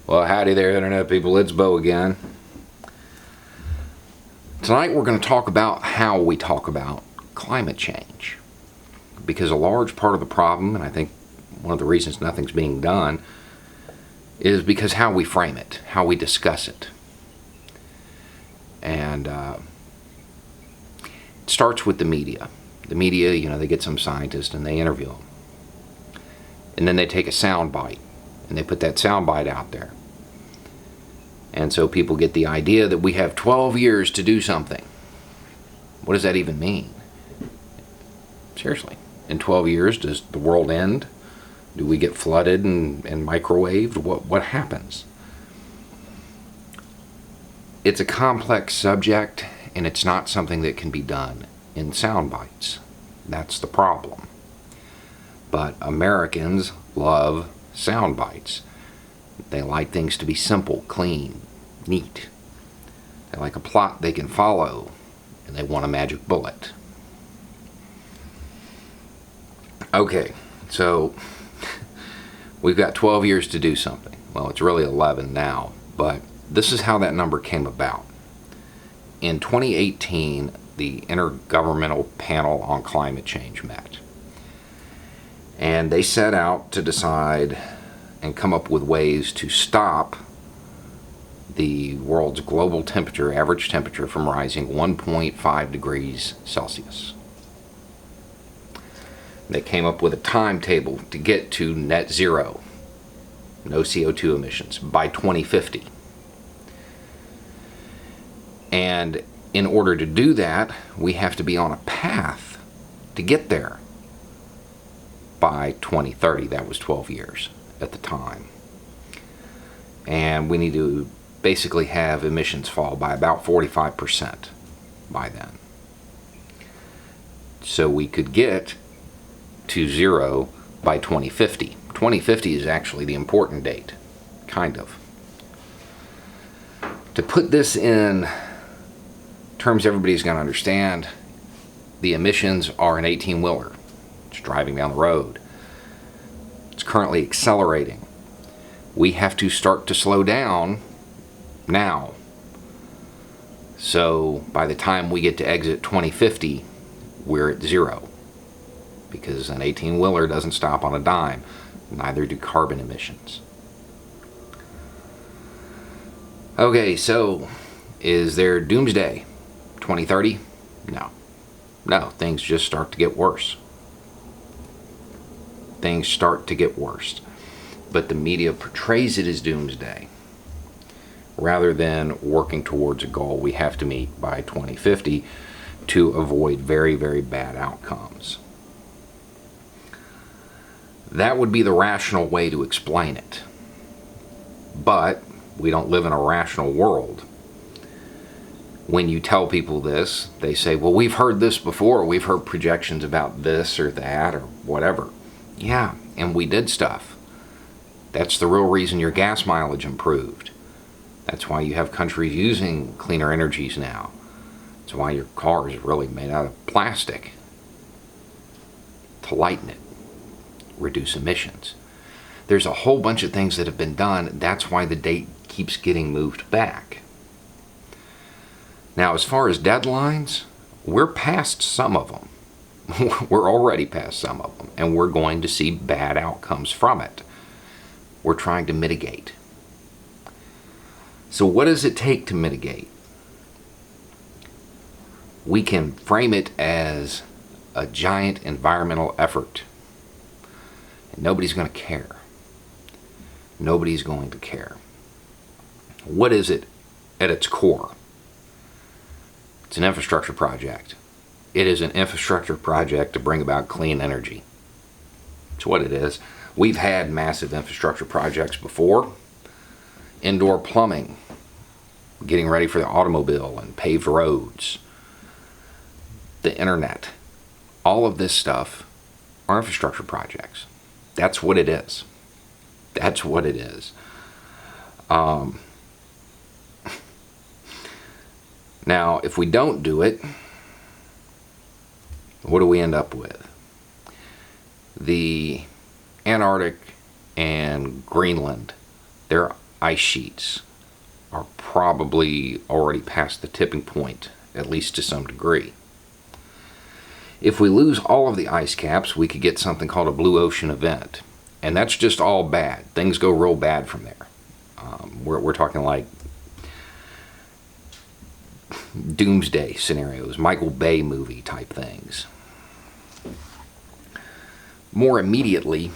Well, howdy there, Internet people. It's Bo again. Tonight we're going to talk about how we talk about climate change. Because a large part of the problem, and I think one of the reasons nothing's being done, is because how we frame it, how we discuss it. And it starts with the media. The media, they get some scientist and they interview them. And then they take a sound bite and they put that sound bite out there. And so people get the idea that we have 12 years to do something. What does that even mean? Seriously, in 12 years, does the world end? Do we get flooded and microwaved? What happens? It's a complex subject, and it's not something that can be done in sound bites. That's the problem. But Americans love sound bites. They like things to be simple, clean, neat. They like a plot they can follow, and they want a magic bullet. Okay, so we've got 12 years to do something. Well, it's really 11 now, but this is how that number came about. In 2018, the Intergovernmental Panel on Climate Change met. And they set out to decide and come up with ways to stop the world's global temperature, average temperature, from rising 1.5 degrees Celsius. They came up with a timetable to get to net zero, no CO2 emissions, by 2050. And in order to do that, we have to be on a path to get there by 2030. That was 12 years at the time. And we need to basically have emissions fall by about 45% by then. So we could get to zero by 2050. 2050 is actually the important date, kind of. To put this in terms everybody's going to understand, the emissions are an 18-wheeler. It's driving down the road. It's currently accelerating. We have to start to slow down now. So by the time we get to exit 2050, we're at zero. Because an 18-wheeler doesn't stop on a dime. Neither do carbon emissions. Okay, so is there doomsday? 2030? No, things just start to get worse. Things start to get worse. But the media portrays it as doomsday rather than working towards a goal we have to meet by 2050 to avoid very, very bad outcomes. That would be the rational way to explain it. But we don't live in a rational world. When you tell people this, they say, well, we've heard this before. We've heard projections about this or that or whatever. Yeah, and we did stuff. That's the real reason your gas mileage improved. That's why you have countries using cleaner energies now. That's why your car is really made out of plastic. To lighten it, reduce emissions. There's a whole bunch of things that have been done. That's why the date keeps getting moved back. Now, as far as deadlines, we're past some of them. We're already past some of them, and we're going to see bad outcomes from it. We're trying to mitigate. So what does it take to mitigate? We can frame it as a giant environmental effort. And nobody's going to care. Nobody's going to care. What is it at its core? It's an infrastructure project. It is an infrastructure project to bring about clean energy. It's what it is. We've had massive infrastructure projects before. Indoor plumbing, getting ready for the automobile and paved roads, the internet. All of this stuff are infrastructure projects. That's what it is. That's what it is. Now, if we don't do it, what do we end up with? The Antarctic and Greenland, they're ice sheets are probably already past the tipping point, at least to some degree. If we lose all of the ice caps, we could get something called a blue ocean event. And that's just all bad. Things go real bad from there. We're talking like Doomsday scenarios, Michael Bay movie type things. More immediately,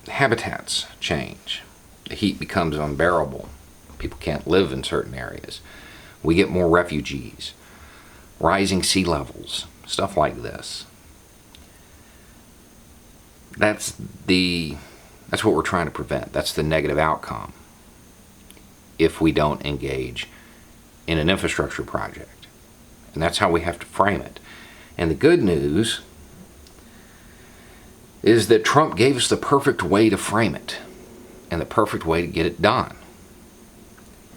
habitats change. The heat becomes unbearable. People can't live in certain areas. We get more refugees, rising sea levels, stuff like this. That's what we're trying to prevent. That's the negative outcome if we don't engage in an infrastructure project. And that's how we have to frame it. And the good news is that Trump gave us the perfect way to frame it and the perfect way to get it done.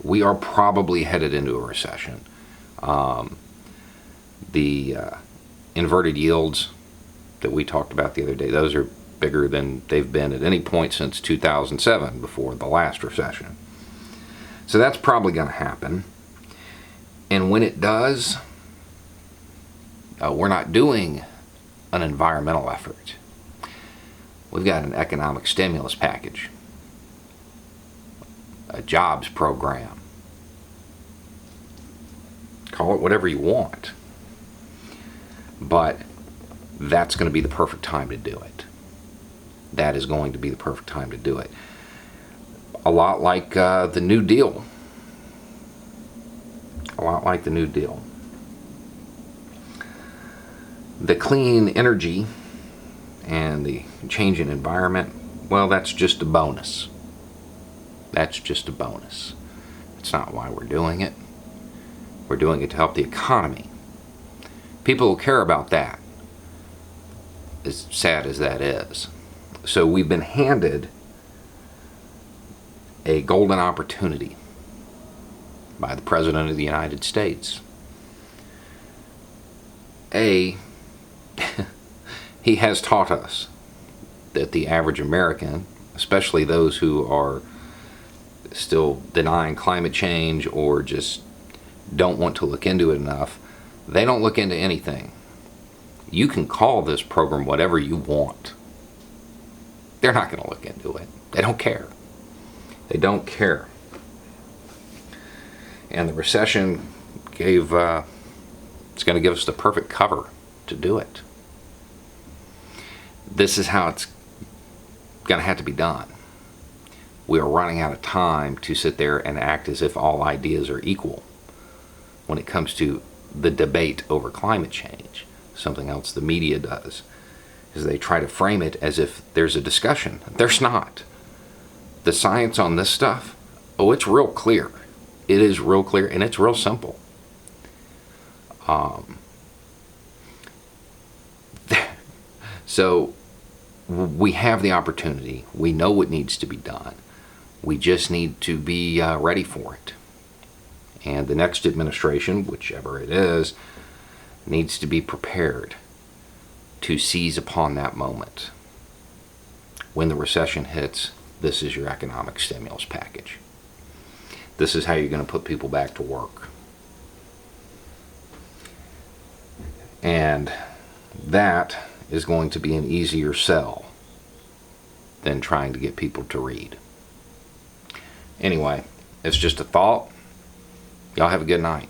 We are probably headed into a recession. The inverted yields that we talked about the other day, those are bigger than they've been at any point since 2007, before the last recession. So that's probably going to happen. And when it does, we're not doing an environmental effort. We've got an economic stimulus package, a jobs program. Call it whatever you want. But that's going to be the perfect time to do it. That is going to be the perfect time to do it. A lot like the New Deal. A lot like the New Deal. The clean energy and the changing environment, well, that's just a bonus. That's just a bonus. It's not why we're doing it. We're doing it to help the economy. People will care about that, as sad as that is. So we've been handed a golden opportunity by the President of the United States. He has taught us that the average American, especially those who are still denying climate change or just don't want to look into it enough, they don't look into anything. You can call this program whatever you want. They're not going to look into it. They don't care. They don't care. And the recession it's going to give us the perfect cover to do it. This is how it's going to have to be done. We are running out of time to sit there and act as if all ideas are equal when it comes to the debate over climate change. Something else the media does is they try to frame it as if there's a discussion. There's not. The science on this stuff, it's real clear. It is real clear, and it's real simple. So we have the opportunity. We know what needs to be done. We just need to be ready for it. And the next administration, whichever it is, needs to be prepared to seize upon that moment. When the recession hits, this is your economic stimulus package. This is how you're going to put people back to work. And that is going to be an easier sell than trying to get people to read. Anyway, it's just a thought. Y'all have a good night.